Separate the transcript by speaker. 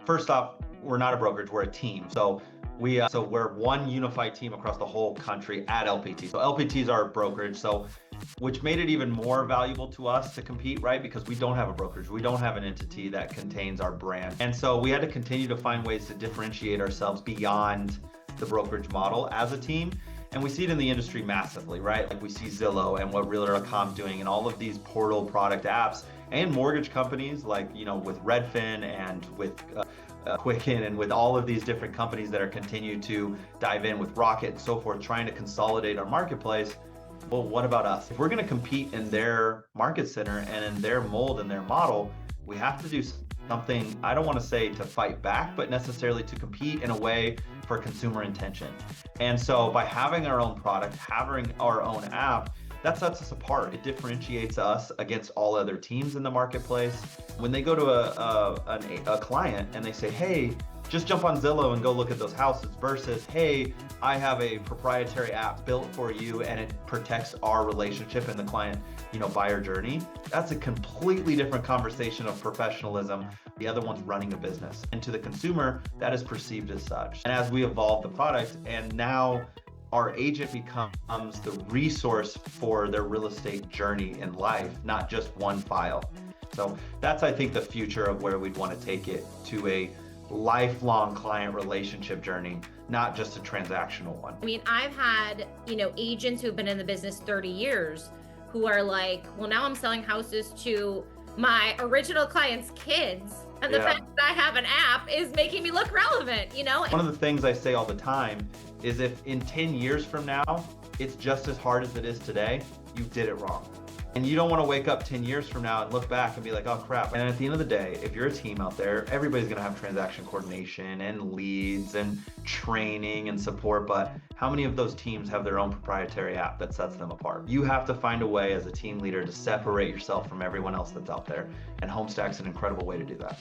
Speaker 1: First off, we're not a brokerage, we're a team. So we're one unified team across the whole country at LPT. So LPT is our brokerage, which made it even more valuable to us to compete, right? Because we don't have a brokerage, we don't have an entity that contains our brand. And so we had to continue to find ways to differentiate ourselves beyond the brokerage model as a team. And we see it in the industry massively, right? Like we see Zillow and what Realtor.com is doing and all of these portal product apps and mortgage companies like, with Redfin and with Quicken and with all of these different companies that are continue to dive in with Rocket and so forth, trying to consolidate our marketplace. Well, what about us? If we're going to compete in their market center and in their mold and their model, we have to do something, I don't want to say to fight back, but necessarily to compete in a way for consumer intention. And so by having our own product, having our own app, that sets us apart. It differentiates us against all other teams in the marketplace. When they go to a client and they say, hey, just jump on Zillow and go look at those houses versus, hey, I have a proprietary app built for you and it protects our relationship and the client, buyer journey. That's a completely different conversation of professionalism. The other one's running a business. And to the consumer, that is perceived as such. And as we evolve the product, and now our agent becomes the resource for their real estate journey in life, not just one file. So that's, I think, the future of where we'd want to take it, to a lifelong client relationship journey, not just a transactional one.
Speaker 2: I mean, I've had, agents who've been in the business 30 years who are like, well, now I'm selling houses to my original clients' kids. And the fact that I have an app is making me look relevant,
Speaker 1: One of the things I say all the time is if in 10 years from now, it's just as hard as it is today, you did it wrong. And you don't want to wake up 10 years from now and look back and be like, oh crap. And at the end of the day, if you're a team out there, everybody's going to have transaction coordination and leads and training and support. But how many of those teams have their own proprietary app that sets them apart? You have to find a way as a team leader to separate yourself from everyone else that's out there. And HomeStack's an incredible way to do that.